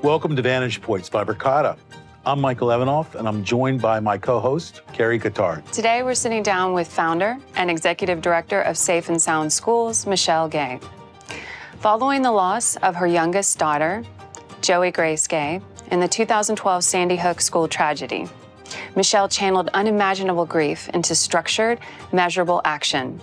Welcome to Vantage Points by Verkada. I'm Michael Evanoff, and I'm joined by my co-host, Carrie Cotard. Today, we're sitting down with founder and executive director of Safe and Sound Schools, Michele Gay. Following the loss of her youngest daughter, Joey Grace Gay, in the 2012 Sandy Hook school tragedy, Michele channeled unimaginable grief into structured, measurable action.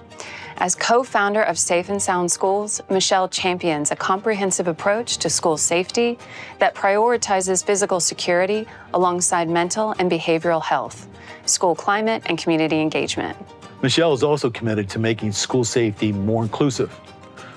As co-founder of Safe and Sound Schools, Michele champions a comprehensive approach to school safety that prioritizes physical security alongside mental and behavioral health, school climate, and community engagement. Michele is also committed to making school safety more inclusive.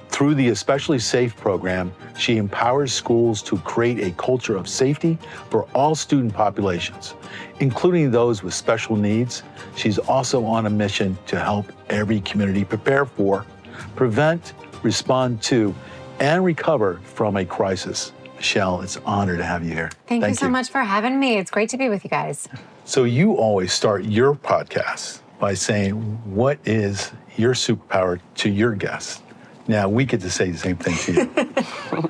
Through the Especially Safe program, she empowers schools to create a culture of safety for all student populations, including those with special needs. She's also on a mission to help every community prepare for, prevent, respond to, and recover from a crisis. Michele, it's an honor to have you here. Thank you so much for having me. It's great to be with you guys. So you always start your podcast by saying, what is your superpower to your guests? Now, we get to say the same thing to you.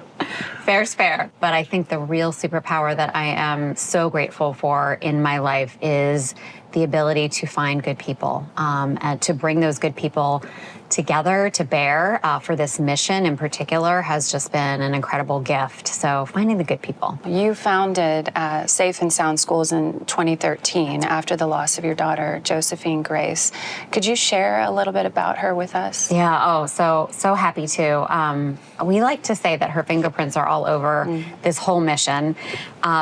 Fair's fair, but I think the real superpower that I am so grateful for in my life is the ability to find good people, and to bring those good people together to bear for this mission in particular has just been an incredible gift. So finding the good people. You founded Safe and Sound Schools in 2013 after the loss of your daughter, Josephine Grace. Could you share a little bit about her with us? Yeah, so happy to. We like to say that her fingerprints are all over this whole mission.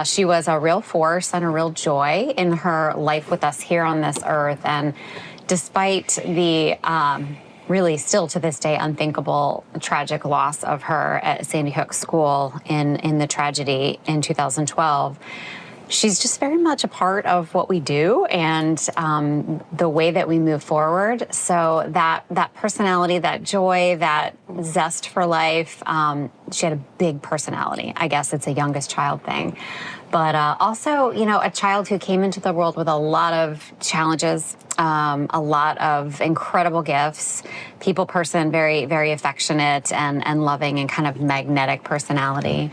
She was a real force and a real joy in her life with us here on this earth. And despite the really still to this day unthinkable tragic loss of her at Sandy Hook School in the tragedy in 2012, she's just very much a part of what we do and the way that we move forward. So that personality, that joy, that zest for life, she had a big personality. I guess it's a youngest child thing. But also, a child who came into the world with a lot of challenges, a lot of incredible gifts, people person, very, very affectionate and loving and kind of magnetic personality.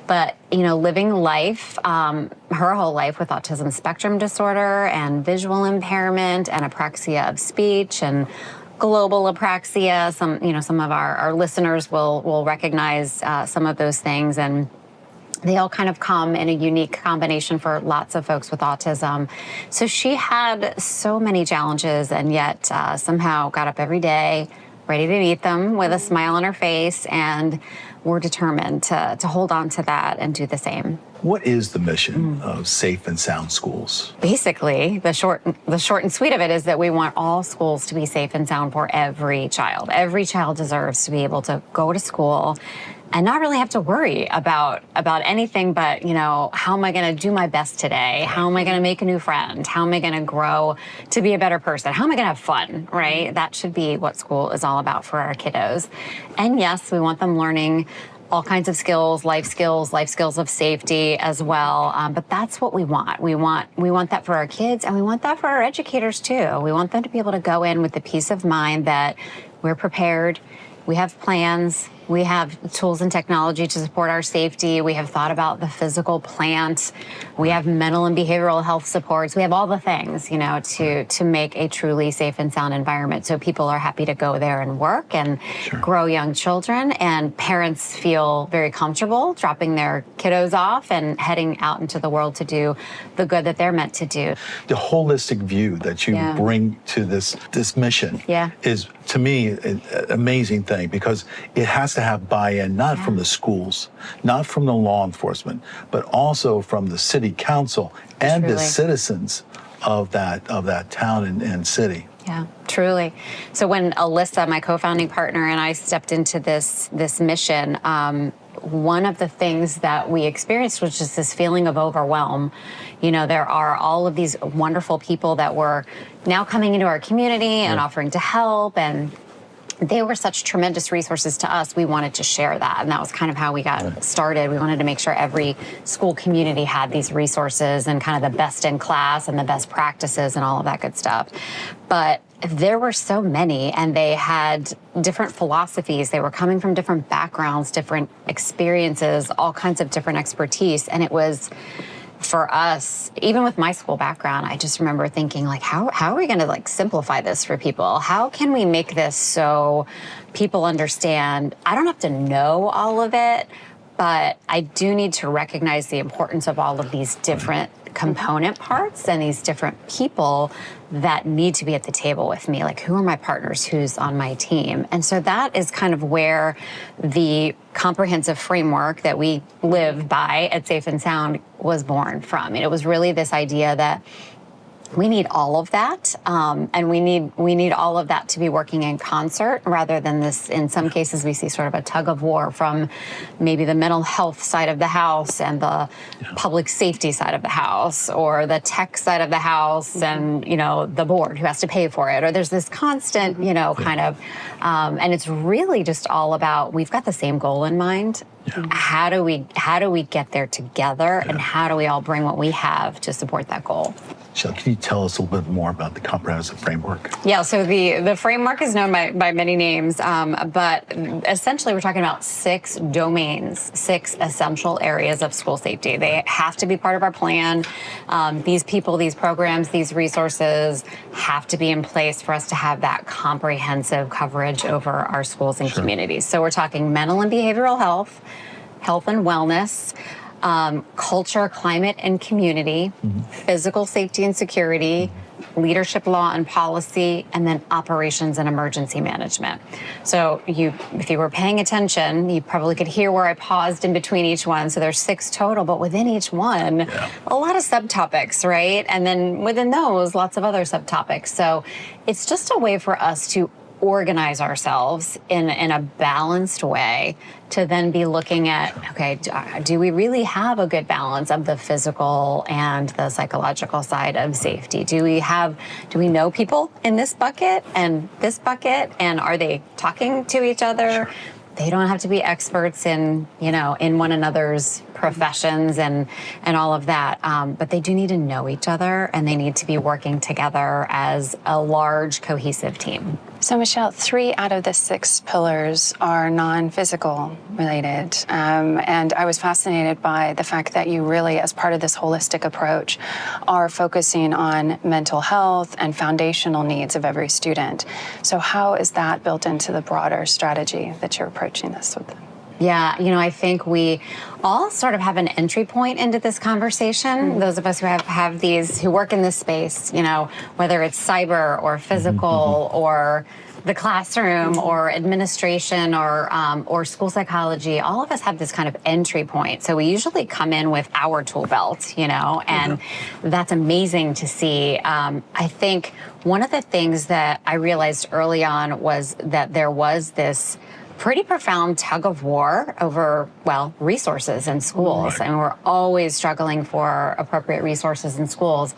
But, living life, her whole life with autism spectrum disorder and visual impairment and apraxia of speech and global apraxia. Some of our listeners will recognize some of those things, and they all kind of come in a unique combination for lots of folks with autism. So she had so many challenges and yet somehow got up every day, ready to meet them with a smile on her face, and we're determined to hold on to that and do the same. What is the mission of Safe and Sound Schools? Basically, the short and sweet of it is that we want all schools to be safe and sound for every child. Every child deserves to be able to go to school and not really have to worry about anything but, how am I going to do my best today? How am I going to make a new friend? How am I going to grow to be a better person? How am I going to have fun, right? That should be what school is all about for our kiddos. And yes, we want them learning all kinds of skills, life skills of safety as well. But that's what we want. We want that for our kids, and we want that for our educators too. We want them to be able to go in with the peace of mind that we're prepared, we have plans, we have tools and technology to support our safety. We have thought about the physical plant. We have mental and behavioral health supports. We have all the things, to make a truly safe and sound environment. So people are happy to go there and work and grow young children, and parents feel very comfortable dropping their kiddos off and heading out into the world to do the good that they're meant to do. The holistic view that you bring to this mission is, to me, an amazing thing, because it has to have buy-in, not from the schools, not from the law enforcement, but also from the city council and the citizens of that town and city. Yeah, truly. So when Alyssa, my co-founding partner, and I stepped into this mission, one of the things that we experienced was just this feeling of overwhelm. There are all of these wonderful people that were now coming into our community and offering to help, and they were such tremendous resources to us. We wanted to share that, and that was kind of how we got started. We wanted to make sure every school community had these resources and kind of the best in class and the best practices and all of that good stuff. But there were so many, and they had different philosophies. They were coming from different backgrounds, different experiences, all kinds of different expertise. And it was, for us, even with my school background, I just remember thinking, like, how are we going to like simplify this for people? How can we make this so people understand? I don't have to know all of it, but I do need to recognize the importance of all of these different component parts and these different people that need to be at the table with me. Like, who are my partners? Who's on my team? And so that is kind of where the comprehensive framework that we live by at Safe and Sound was born from. And it was really this idea that we need all of that, and we need all of that to be working in concert, rather than this. In some cases, we see sort of a tug of war from maybe the mental health side of the house and the public safety side of the house, or the tech side of the house, and the board who has to pay for it. Or there's this constant, kind of, and it's really just all about, we've got the same goal in mind. Yeah. How do we get there together, and how do we all bring what we have to support that goal? Michele, can you tell us a little bit more about the comprehensive framework? Yeah, so the framework is known by many names, but essentially we're talking about 6 domains, 6 essential areas of school safety. They have to be part of our plan. These people, these programs, these resources have to be in place for us to have that comprehensive coverage over our schools and communities. So we're talking mental and behavioral health, health and wellness, culture, climate, and community, physical safety and security, leadership, law, and policy, and then operations and emergency management. So if you were paying attention, you probably could hear where I paused in between each one. So there's 6 total, but within each one, a lot of subtopics, right? And then within those, lots of other subtopics. So it's just a way for us to organize ourselves in a balanced way, to then be looking at, okay, do we really have a good balance of the physical and the psychological side of safety? Do we know people in this bucket and this bucket, and are they talking to each other? Sure. They don't have to be experts in one another's professions and all of that, but they do need to know each other, and they need to be working together as a large, cohesive team. So, Michele, 3 out of the 6 pillars are non-physical related. And I was fascinated by the fact that you really, as part of this holistic approach, are focusing on mental health and foundational needs of every student. So how is that built into the broader strategy that you're approaching this with? Yeah, I think we all sort of have an entry point into this conversation. Those of us who have these, who work in this space, whether it's cyber or physical or the classroom or administration or school psychology, all of us have this kind of entry point. So we usually come in with our tool belt, and that's amazing to see. I think one of the things that I realized early on was that there was this pretty profound tug of war over, resources in schools. Right. And we're always struggling for appropriate resources in schools,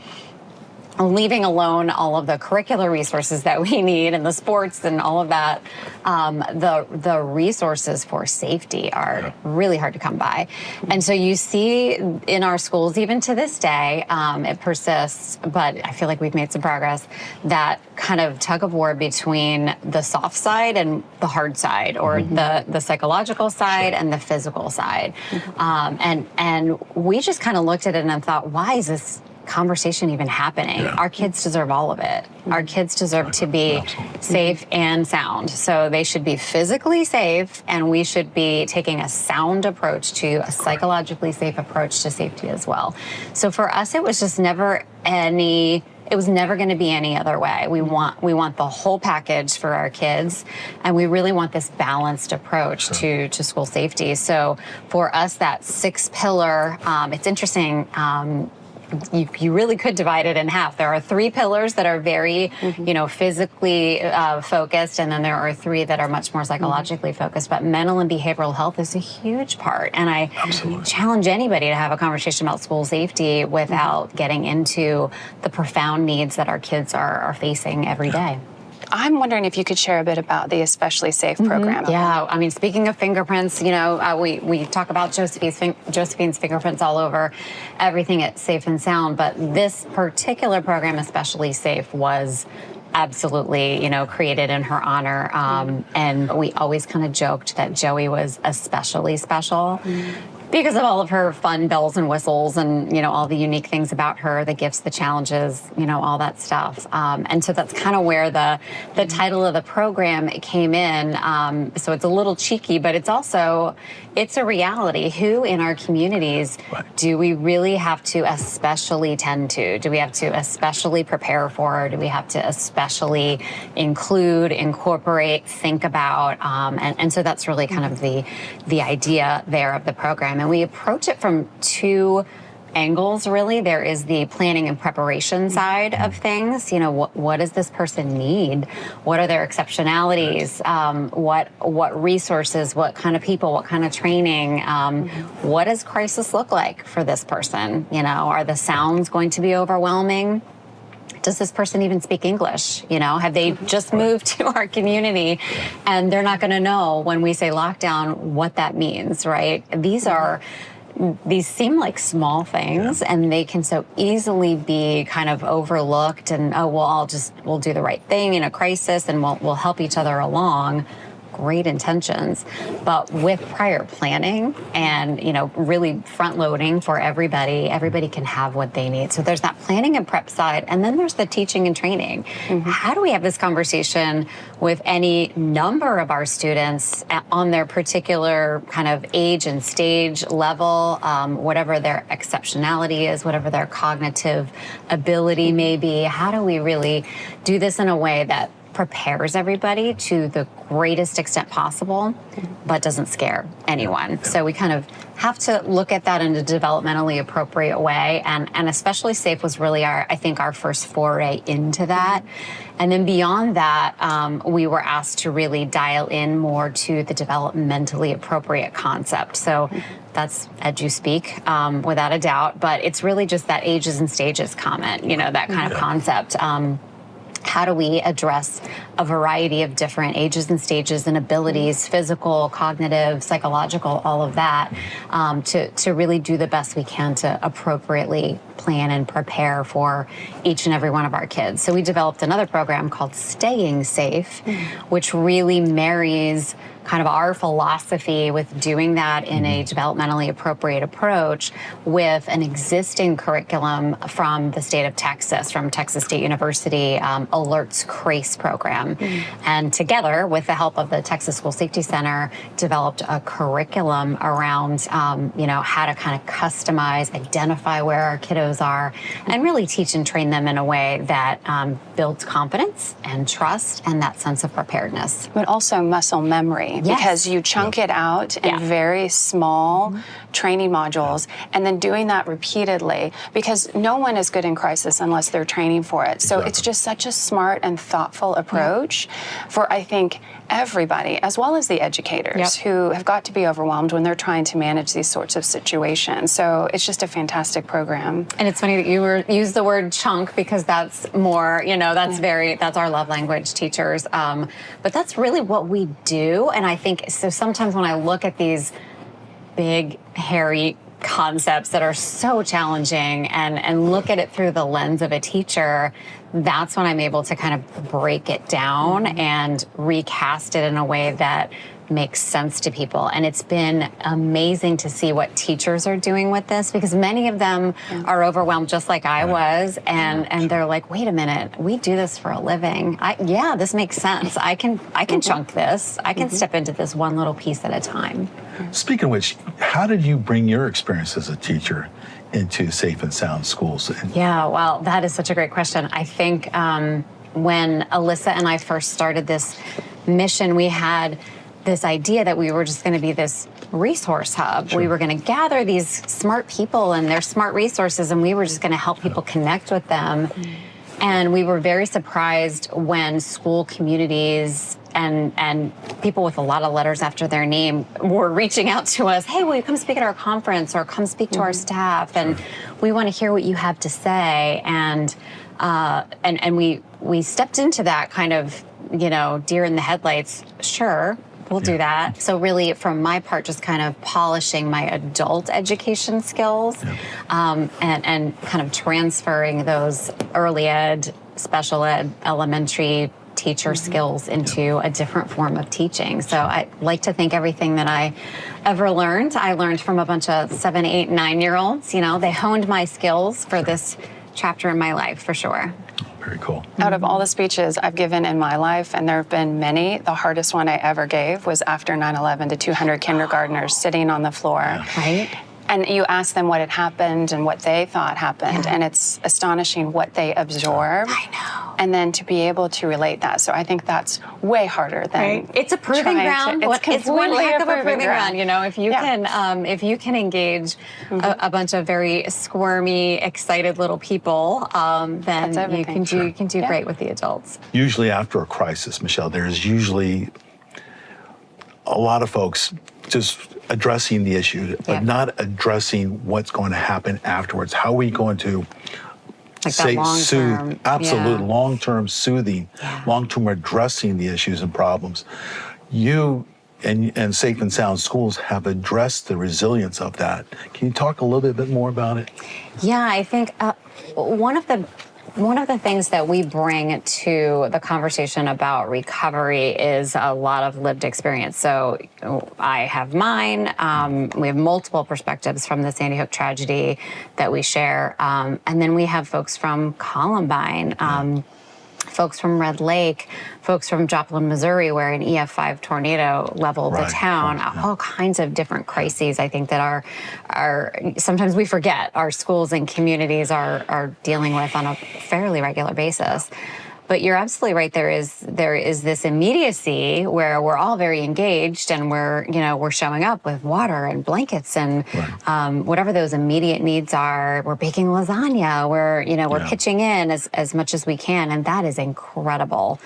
leaving alone all of the curricular resources that we need and the sports and all of that. The resources for safety are really hard to come by. And so you see in our schools, even to this day, it persists, but I feel like we've made some progress, that kind of tug of war between the soft side and the hard side, or the psychological side and the physical side. And we just kind of looked at it and thought, why is this conversation even happening? Our kids deserve all of it. Our kids deserve to be safe and sound. So they should be physically safe, and we should be taking a sound approach to a psychologically safe approach to safety as well. So for us, it was just never going to be any other way. We want the whole package for our kids, and we really want this balanced approach to school safety. So for us, that 6 pillar, it's interesting. You really could divide it in half. There are 3 pillars that are very, physically focused, and then there are 3 that are much more psychologically focused. But mental and behavioral health is a huge part. And I challenge anybody to have a conversation about school safety without getting into the profound needs that our kids are facing every day. I'm wondering if you could share a bit about the Especially Safe program. Yeah, I mean, speaking of fingerprints, we talk about Josephine's fingerprints all over everything at Safe and Sound, but this particular program, Especially Safe, was absolutely, created in her honor. And we always kind of joked that Joey was especially special because of all of her fun bells and whistles and, all the unique things about her, the gifts, the challenges, all that stuff. And so that's kind of where the title of the program came in. So it's a little cheeky, but it's a reality. Who in our communities do we really have to especially tend to? Do we have to especially prepare for? Do we have to especially include, incorporate, think about? And so that's really kind of the idea there of the program. And we approach it from two angles, really. There is the planning and preparation side of things. What does this person need? What are their exceptionalities? What resources? What kind of people? What kind of training? What does crisis look like for this person? Are the sounds going to be overwhelming? Does this person even speak English? Have they just moved to our community and they're not going to know when we say lockdown what that means, right? These seem like small things and they can so easily be kind of overlooked and, we'll do the right thing in a crisis and we'll help each other along. Great intentions, but with prior planning and, really front loading for everybody can have what they need. So there's that planning and prep side, and then there's the teaching and training. How do we have this conversation with any number of our students on their particular kind of age and stage level, whatever their exceptionality is, whatever their cognitive ability may be? How do we really do this in a way that prepares everybody to the greatest extent possible, but doesn't scare anyone? So we kind of have to look at that in a developmentally appropriate way. And especially SAFE was really I think our first foray into that. And then beyond that, we were asked to really dial in more to the developmentally appropriate concept. So that's EduSpeak, without a doubt, but it's really just that ages and stages comment, that kind of concept. How do we address a variety of different ages and stages and abilities, physical, cognitive, psychological, all of that, to really do the best we can to appropriately plan and prepare for each and every one of our kids. So we developed another program called Staying Safe, which really marries kind of our philosophy with doing that in a developmentally appropriate approach with an existing curriculum from the state of Texas, from Texas State University, Alerts CRACE program. And together, with the help of the Texas School Safety Center, developed a curriculum around, how to kind of customize, identify where our kiddos are, and really teach and train them in a way that builds confidence and trust and that sense of preparedness. But also muscle memory. Because you chunk it out in very small training modules and then doing that repeatedly, because no one is good in crisis unless they're training for it. So it's just such a smart and thoughtful approach for, I think, everybody, as well as the educators who have got to be overwhelmed when they're trying to manage these sorts of situations. So it's just a fantastic program. And it's funny that you used the word chunk, because that's more, that's our love language, teachers. But that's really what we do. And I think, so sometimes when I look at these big, hairy concepts that are so challenging and look at it through the lens of a teacher, that's when I'm able to kind of break it down and recast it in a way that makes sense to people. And it's been amazing to see what teachers are doing with this, because many of them are overwhelmed just like I was, and they're like, wait a minute, we do this for a living. This makes sense. I can chunk this. I can step into this one little piece at a time. Speaking of which, how did you bring your experience as a teacher into Safe and Sound Schools? Yeah, well, that is such a great question. I think when Alyssa and I first started this mission, we had this idea that we were just going to be this resource hub. Sure. We were going to gather these smart people and their smart resources, and we were just going to help people connect with them. And we were very surprised when school communities and people with a lot of letters after their name were reaching out to us. Hey, will you come speak at our conference or come speak to our staff? And we want to hear what you have to say. And we stepped into that kind of, deer in the headlights. Sure, we'll do that. So really, from my part, just kind of polishing my adult education skills and kind of transferring those early ed special ed, elementary teacher skills into a different form of teaching. So I like to think everything that I ever learned, I learned from a bunch of 7, 8, 9-year-olds. You know, they honed my skills for this chapter in my life, for sure. Very cool. Out of all the speeches I've given in my life, and there have been many, the hardest one I ever gave was after 9/11 to 200 kindergartners sitting on the floor. Right. And you ask them what had happened and what they thought happened, and it's astonishing what they absorb. I know. And then to be able to relate that. So I think that's way harder than It's a proving ground. It's one completely heck of a proving ground. ground. You know, if you can engage a bunch of very squirmy, excited little people, then you can do great with the adults. Usually after a crisis, Michele, there's usually a lot of folks just addressing the issue, but not addressing what's going to happen afterwards. How are we going to soothe, absolute long-term soothing, long-term addressing the issues and problems? You and Safe and Sound Schools have addressed the resilience of that. Can you talk a little bit more about it? Yeah, I think one of the things that we bring to the conversation about recovery is a lot of lived experience. So I have mine. We have multiple perspectives from the Sandy Hook tragedy that we share. And then we have folks from Columbine, folks from Red Lake, folks from Joplin, Missouri, where an EF5 tornado leveled the town, all kinds of different crises. I think that are sometimes we forget our schools and communities are dealing with on a fairly regular basis. But you're absolutely right. There is this immediacy where we're all very engaged and we're showing up with water and blankets and whatever those immediate needs are. We're baking lasagna. We're pitching in as much as we can, and that is incredible.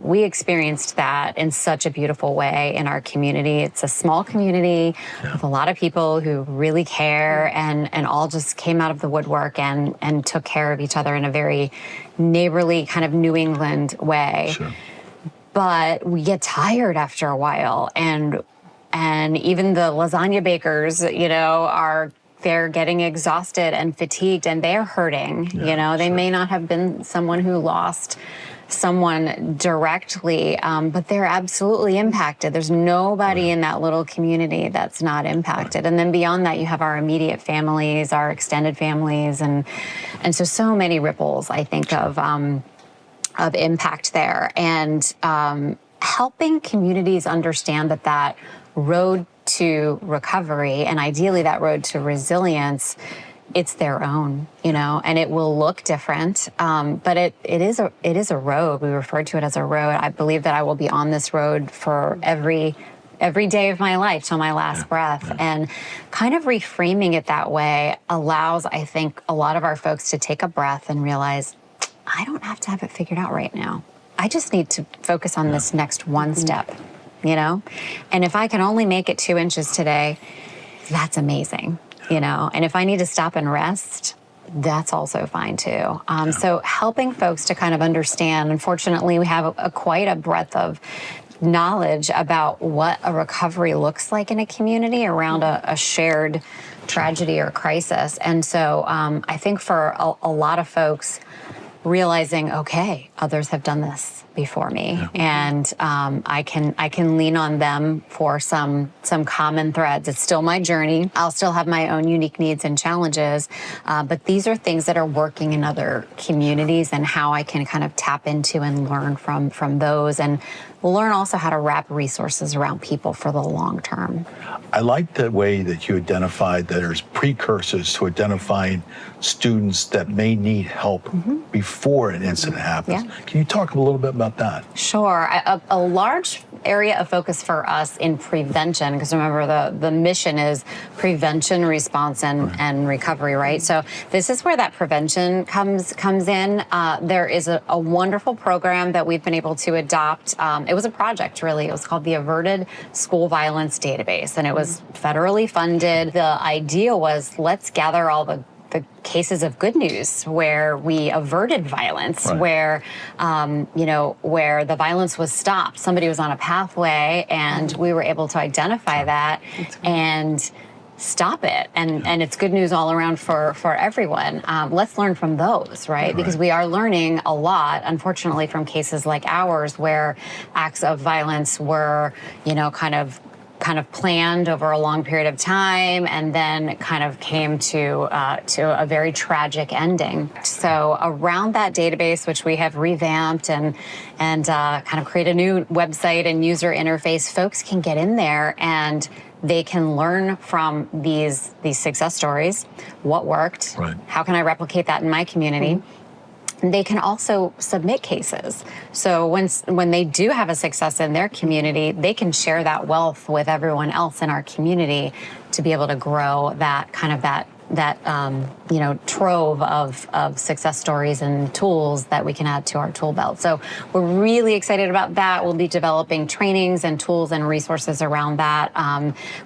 We experienced that in such a beautiful way in our community. It's a small community with a lot of people who really care and all just came out of the woodwork and took care of each other in a very neighborly kind of New England way. Sure. But we get tired after a while, and even the lasagna bakers, they're getting exhausted and fatigued, and they're hurting. They may not have been someone who lost someone directly, but they're absolutely impacted. There's nobody in that little community that's not impacted. And then beyond that, you have our immediate families, our extended families, and so many ripples, I think, of impact there. And helping communities understand that road to recovery, and ideally that road to resilience, it's their own, and it will look different. But it is a road. We refer to it as a road. I believe that I will be on this road for every day of my life till my last breath. And kind of reframing it that way allows, I think, a lot of our folks to take a breath and realize, I don't have to have it figured out right now. I just need to focus on this next one step, And if I can only make it 2 inches today, that's amazing. And if I need to stop and rest, that's also fine too. So helping folks to kind of understand, unfortunately, we have quite a breadth of knowledge about what a recovery looks like in a community around a shared tragedy or crisis. And so I think for a lot of folks, realizing, okay, others have done this before me, and I can lean on them for some common threads. It's still my journey. I'll still have my own unique needs and challenges, but these are things that are working in other communities, and how I can kind of tap into and learn from those, and learn also how to wrap resources around people for the long term. I like the way that you identified that there's precursors to identifying students that may need help before an incident happens. Can you talk a little bit about that? Sure. A large area of focus for us in prevention, because remember the mission is prevention, response, and recovery, right? So this is where that prevention comes in. There is a wonderful program that we've been able to adopt. It was a project, really. It was called the Averted School Violence Database, and it was federally funded. The idea was, let's gather all the cases of good news where we averted violence, where where the violence was stopped. Somebody was on a pathway, and we were able to identify that and stop it. And it's good news all around for everyone. Let's learn from those, right? Because we are learning a lot, unfortunately, from cases like ours where acts of violence were, kind of planned over a long period of time, and then kind of came to a very tragic ending. So around that database, which we have revamped and kind of create a new website and user interface, folks can get in there and they can learn from these success stories, what worked, how can I replicate that in my community. They can also submit cases. So when they do have a success in their community, they can share that wealth with everyone else in our community to be able to grow that kind of that trove of success stories and tools that we can add to our tool belt. So we're really excited about that. We'll be developing trainings and tools and resources around that.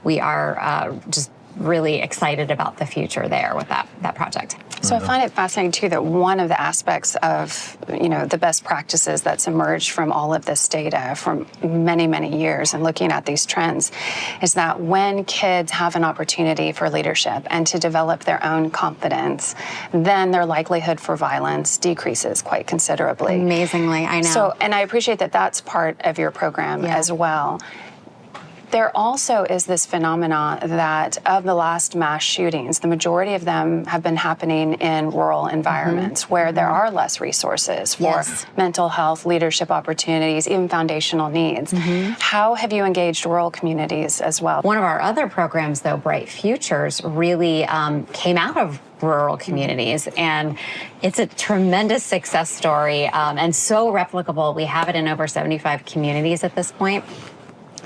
We are just really excited about the future there with that project. So I find it fascinating too that one of the aspects of the best practices that's emerged from all of this data from many, many years and looking at these trends is that when kids have an opportunity for leadership and to develop their own confidence, then their likelihood for violence decreases quite considerably. Amazingly, I know. So, and I appreciate that that's part of your program as well. There also is this phenomena that of the last mass shootings, the majority of them have been happening in rural environments where there are less resources for mental health, leadership opportunities, even foundational needs. How have you engaged rural communities as well? One of our other programs, though, Bright Futures, really came out of rural communities, and it's a tremendous success story and so replicable. We have it in over 75 communities at this point,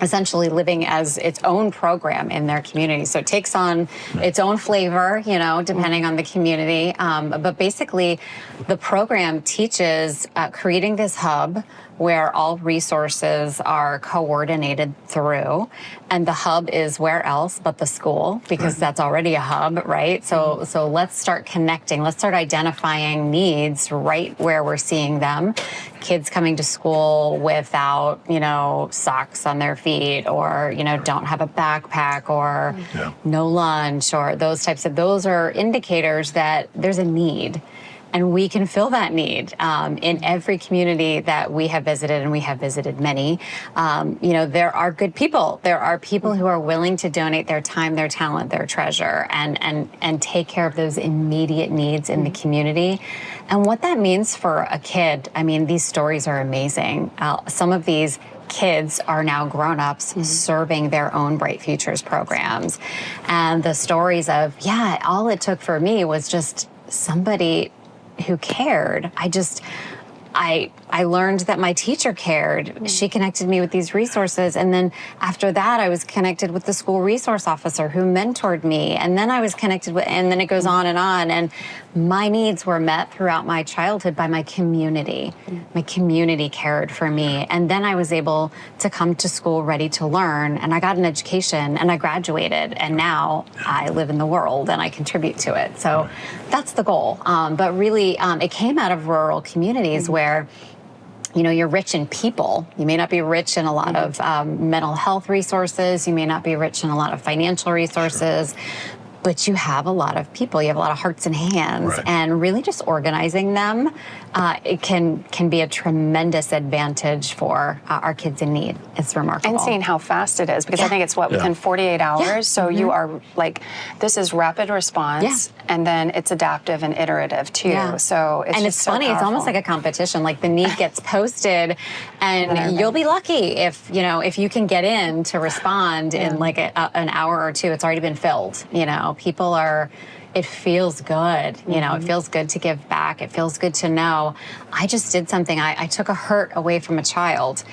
essentially living as its own program in their community. So it takes on its own flavor, depending on the community. But basically, the program teaches creating this hub where all resources are coordinated through. And the hub is where else but the school, because that's already a hub, right? So let's start connecting. Let's start identifying needs right where we're seeing them. Kids coming to school without, socks on their feet, or, don't have a backpack, or no lunch, or those are indicators that there's a need. And we can fill that need in every community that we have visited, and we have visited many. There are good people. There are people who are willing to donate their time, their talent, their treasure, and take care of those immediate needs in the community. And what that means for a kid, these stories are amazing. Some of these kids are now grown-ups serving their own Bright Futures programs. And the stories of, all it took for me was just somebody who cared. I learned that my teacher cared. She connected me with these resources. And then after that, I was connected with the school resource officer who mentored me. And then I was connected with, and then it goes on. And my needs were met throughout my childhood by my community. My community cared for me. And then I was able to come to school ready to learn. And I got an education and I graduated. And now I live in the world and I contribute to it. So that's the goal. But really, it came out of rural communities where you're rich in people. You may not be rich in a lot of mental health resources. You may not be rich in a lot of financial resources. But you have a lot of people. You have a lot of hearts and hands, and really just organizing them, it can be a tremendous advantage for our kids in need. It's remarkable. And seeing how fast it is, because I think it's within 48 hours. So you are this is rapid response, and then it's adaptive and iterative too. So it's funny. So it's almost like a competition. Like the need gets posted, and you'll be lucky if you can get in to respond in like an hour or two. It's already been filled. People are, it feels good. It feels good to give back. It feels good to know I just did something. I took a hurt away from a child.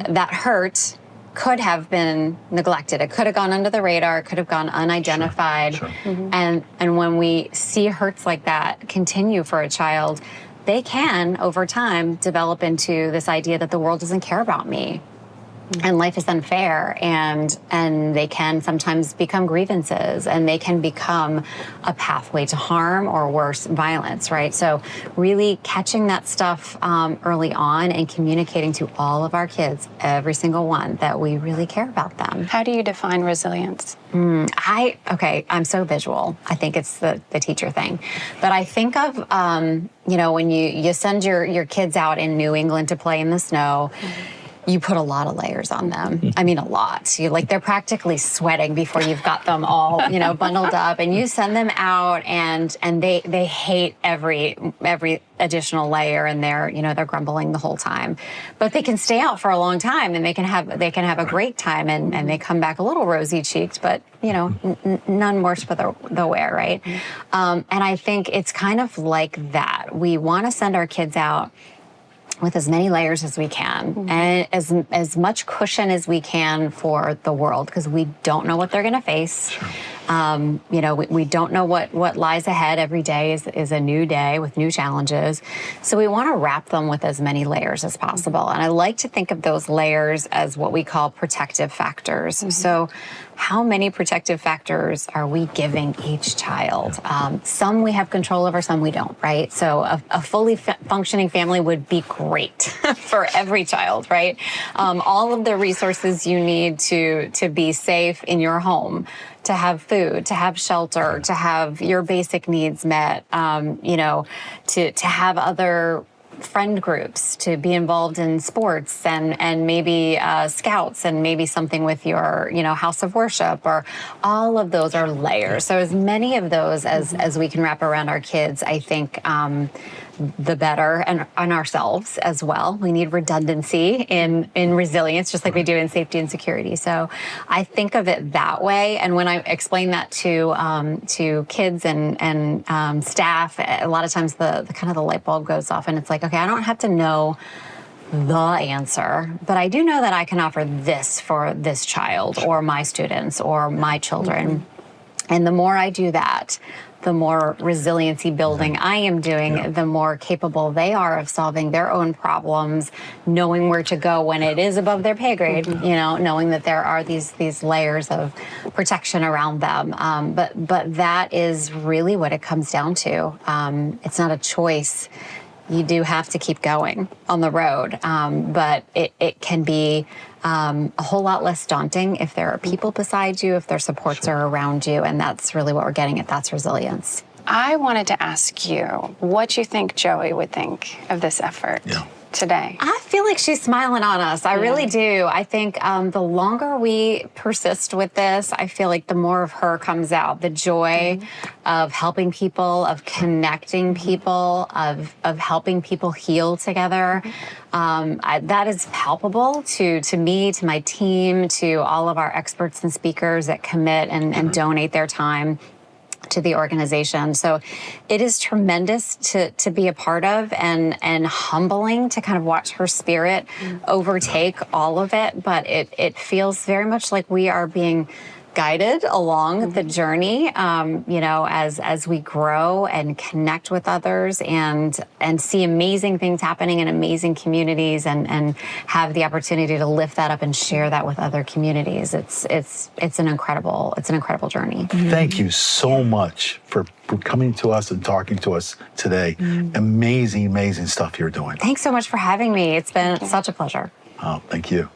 That hurt could have been neglected. It could have gone under the radar. It could have gone unidentified. And when we see hurts like that continue for a child, they can, over time, develop into this idea that the world doesn't care about me. And life is unfair, and they can sometimes become grievances, and they can become a pathway to harm or worse, violence, right? So really catching that stuff early on and communicating to all of our kids, every single one, that we really care about them. How do you define resilience? I'm so visual. I think it's the teacher thing. But I think of, when you send your kids out in New England to play in the snow, you put a lot of layers on them. I mean, a lot. They're practically sweating before you've got them all, bundled up, and you send them out, and they hate every additional layer, and they're grumbling the whole time. But they can stay out for a long time, and they can have a great time, and they come back a little rosy cheeked, but none worse for the wear, right? And I think it's kind of like that. We want to send our kids out with as many layers as we can, and as much cushion as we can for the world, because we don't know what they're going to face. Sure. We don't know what lies ahead. Every day is a new day with new challenges. So we want to wrap them with as many layers as possible. And I like to think of those layers as what we call protective factors. Mm-hmm. So how many protective factors are we giving each child? Some we have control over, some we don't, right? So a fully functioning family would be great for every child, right? All of the resources you need to be safe in your home, to have food, to have shelter, to have your basic needs met, to have other friend groups, to be involved in sports and maybe scouts, and maybe something with your house of worship, or all of those are layers. So as many of those as we can wrap around our kids, I think the better, and on ourselves as well. We need redundancy in resilience, just like we do in safety and security. So I think of it that way. And when I explain that to kids and staff, a lot of times the kind of the light bulb goes off, and it's like, okay, I don't have to know the answer, but I do know that I can offer this for this child or my students or my children. Mm-hmm. And the more I do that, the more resiliency building I am doing, the more capable they are of solving their own problems, knowing where to go when it is above their pay grade, knowing that there are these layers of protection around them. But that is really what it comes down to. It's not a choice. You do have to keep going on the road, but it can be a whole lot less daunting if there are people beside you, if their supports are around you, and that's really what we're getting at. That's resilience. I wanted to ask you what you think Joey would think of this effort today. I feel like she's smiling on us. I really do. I think the longer we persist with this, I feel like the more of her comes out. The joy of helping people, of connecting people, of helping people heal together. That is palpable to me, to my team, to all of our experts and speakers that commit and donate their time to the organization. So it is tremendous to be a part of, and humbling to kind of watch her spirit overtake all of it. But it feels very much like we are being guided along the journey, as we grow and connect with others and see amazing things happening in amazing communities, and have the opportunity to lift that up and share that with other communities. It's an incredible journey. Thank you so much for coming to us and talking to us today. Amazing stuff you're doing. Thanks so much for having me. It's been such a pleasure. Oh, thank you.